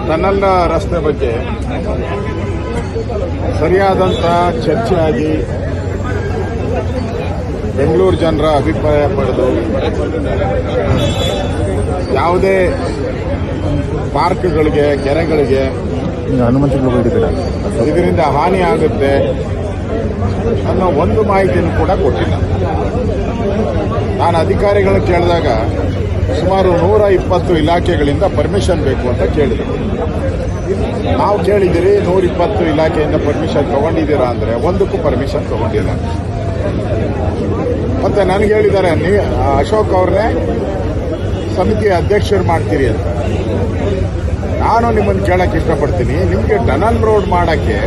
Tunnel ರಸ್ತೆ ಬಗ್ಗೆ ಸರಿಯಾದಂಥ ಚರ್ಚೆ ಆಗಿ ಬೆಂಗಳೂರು ಜನರ ಅಭಿಪ್ರಾಯ ಪಡೆದು ಯಾವುದೇ ಪಾರ್ಕ್ಗಳಿಗೆ ಕೆರೆಗಳಿಗೆ ಇದರಿಂದ ಹಾನಿ ಆಗುತ್ತೆ ಅನ್ನೋ ಒಂದು ಮಾಹಿತಿಯನ್ನು ಕೂಡ ಕೊಟ್ಟಿಲ್ಲ. ನಾನು ಅಧಿಕಾರಿಗಳನ್ನ ಕೇಳಿದಾಗ ಸುಮಾರು 120 ಇಲಾಖೆಗಳಿಂದ ಪರ್ಮಿಷನ್ ಬೇಕು ಅಂತ ಕೇಳಿದೆ. ನಾವು ಕೇಳಿದಿರಿ 120 ಇಲಾಖೆಯಿಂದ ಪರ್ಮಿಷನ್ ತಗೊಂಡಿದ್ದೀರಾ ಅಂದರೆ ಒಂದಕ್ಕೂ ಪರ್ಮಿಷನ್ ತಗೊಂಡಿಲ್ಲ. ಮತ್ತೆ ನನಗೆ ಹೇಳಿದ್ದಾರೆ ಅಶೋಕ್ ಅವ್ರನ್ನೇ ಸಮಿತಿ ಅಧ್ಯಕ್ಷರು ಮಾಡ್ತೀರಿ ಅಂತ. ನಾನು ನಿಮ್ಮನ್ನು ಕೇಳಕ್ಕೆ ಇಷ್ಟಪಡ್ತೀನಿ, ನಿಮಗೆ ಟನಲ್ ರೋಡ್ ಮಾಡೋಕ್ಕೆ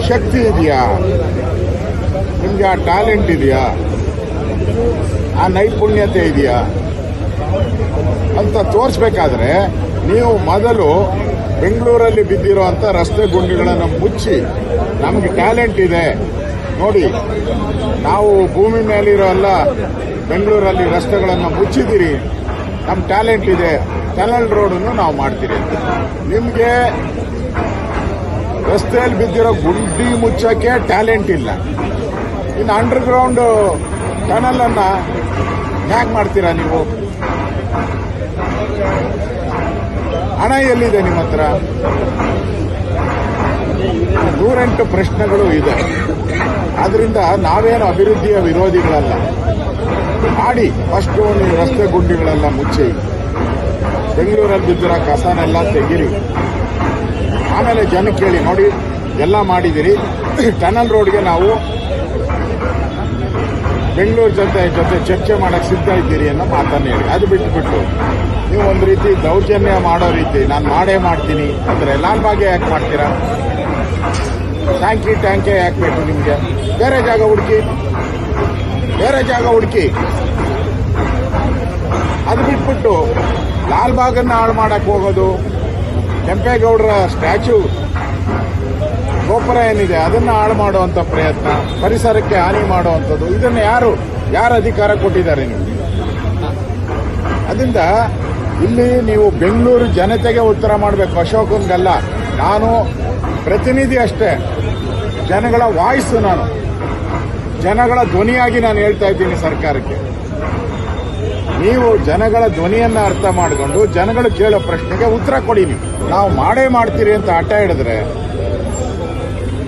ಶಕ್ತಿ ಇದೆಯಾ? ನಿಮಗೆ ಆ ಟ್ಯಾಲೆಂಟ್ ಇದೆಯಾ? ಆ ನೈಪುಣ್ಯತೆ ಇದೆಯಾ ಅಂತ ತೋರಿಸ್ಬೇಕಾದ್ರೆ ನೀವು ಮೊದಲು ಬೆಂಗಳೂರಲ್ಲಿ ಬಿದ್ದಿರುವಂಥ ರಸ್ತೆ ಗುಂಡಿಗಳನ್ನು ಮುಚ್ಚಿ ನಮಗೆ ಟ್ಯಾಲೆಂಟ್ ಇದೆ ನೋಡಿ, ನಾವು ಭೂಮಿ ಮೇಲಿರೋ ಎಲ್ಲ ಬೆಂಗಳೂರಲ್ಲಿ ರಸ್ತೆಗಳನ್ನು ಮುಚ್ಚಿದ್ದೀರಿ, ನಮ್ಮ ಟ್ಯಾಲೆಂಟ್ ಇದೆ, ಟನಲ್ ರೋಡನ್ನು ನಾವು ಮಾಡ್ತೀರಿ. ನಿಮಗೆ ರಸ್ತೆಯಲ್ಲಿ ಬಿದ್ದಿರೋ ಗುಂಡಿ ಮುಚ್ಚಕ್ಕೆ ಟ್ಯಾಲೆಂಟ್ ಇಲ್ಲ, ಇನ್ನು ಅಂಡರ್ಗ್ರೌಂಡ್ ಟನಲ್ ಅನ್ನ ಹ್ಯಾಕ್ ಮಾಡ್ತೀರಾ ನೀವು? ಹಣ ಎಲ್ಲಿದೆ ನಿಮ್ಮ ಹತ್ರ? 108 ಪ್ರಶ್ನೆಗಳು ಇದೆ. ಆದ್ರಿಂದ ನಾವೇನು ಅಭಿವೃದ್ಧಿಯ ವಿರೋಧಿಗಳಲ್ಲ. ಮಾಡಿ ಫಸ್ಟ್ ನೀವು ರಸ್ತೆ ಗುಂಡಿಗಳೆಲ್ಲ ಮುಚ್ಚಿ, ಬೆಂಗಳೂರಲ್ಲಿ ಬಿದ್ದಿರೋ ಕಸನೆಲ್ಲ ತೆಗೀರಿ, ಆಮೇಲೆ ಜನಕ್ಕೆ ಕೇಳಿ ನೋಡಿ ಎಲ್ಲ ಮಾಡಿದಿರಿ, ಟನಲ್ ರೋಡ್ಗೆ ನಾವು ಬೆಂಗಳೂರು ಜೊತೆ ಚರ್ಚೆ ಮಾಡಕ್ಕೆ ಸಿದ್ಧ ಇದ್ದೀರಿ ಅನ್ನೋ ಮಾತನ್ನು ಹೇಳಿ. ಅದು ಬಿಟ್ಟು ನೀವು ಒಂದು ರೀತಿ ದೌರ್ಜನ್ಯ ಮಾಡೋ ರೀತಿ ನಾನು ಮಾಡೇ ಮಾಡ್ತೀನಿ ಅಂದರೆ ಲಾಲ್ಬಾಗ್ಗೆ ಯಾಕೆ ಮಾಡ್ತೀರಾ? ಟ್ಯಾಂಕೆ ಯಾಕೆ ಬೇಕು ನಿಮಗೆ? ಬೇರೆ ಜಾಗ ಹುಡುಕಿ. ಅದು ಬಿಟ್ಬಿಟ್ಟು ಲಾಲ್ಬಾಗನ್ನು ಹಾಳು ಮಾಡಕ್ಕೆ ಹೋಗೋದು, ಕೆಂಪೇಗೌಡರ ಸ್ಟ್ಯಾಚ್ಯೂ ಗೋಪುರ ಏನಿದೆ ಅದನ್ನು ಹಾಳು ಮಾಡುವಂಥ ಪ್ರಯತ್ನ, ಪರಿಸರಕ್ಕೆ ಹಾನಿ ಮಾಡುವಂಥದ್ದು, ಇದನ್ನು ಯಾರು ಅಧಿಕಾರ ಕೊಟ್ಟಿದ್ದಾರೆ ನಿಮಗೆ? ಅದರಿಂದ ಇಲ್ಲಿ ನೀವು ಬೆಂಗಳೂರು ಜನತೆಗೆ ಉತ್ತರ ಮಾಡಬೇಕು, ಅಶೋಕನ್ಗಲ್ಲ. ನಾನು ಪ್ರತಿನಿಧಿ ಅಷ್ಟೇ, ಜನಗಳ ವಾಯ್ಸ್, ನಾನು ಜನಗಳ ಧ್ವನಿಯಾಗಿ ನಾನು ಹೇಳ್ತಾ ಇದ್ದೀನಿ ಸರ್ಕಾರಕ್ಕೆ. ನೀವು ಜನಗಳ ಧ್ವನಿಯನ್ನ ಅರ್ಥ ಮಾಡಿಕೊಂಡು ಜನಗಳು ಕೇಳೋ ಪ್ರಶ್ನೆಗೆ ಉತ್ತರ ಕೊಡಿ. ನಾವು ಮಾಡೇ ಮಾಡ್ತೀರಿ ಅಂತ ಹಠ ಹಿಡಿದ್ರೆ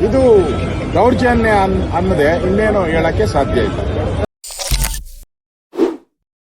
ಇದು ದೌರ್ಜನ್ಯ ಅನ್ನದೆ ಇನ್ನೇನು ಹೇಳಕ್ಕೆ ಸಾಧ್ಯ ಇಲ್ಲ.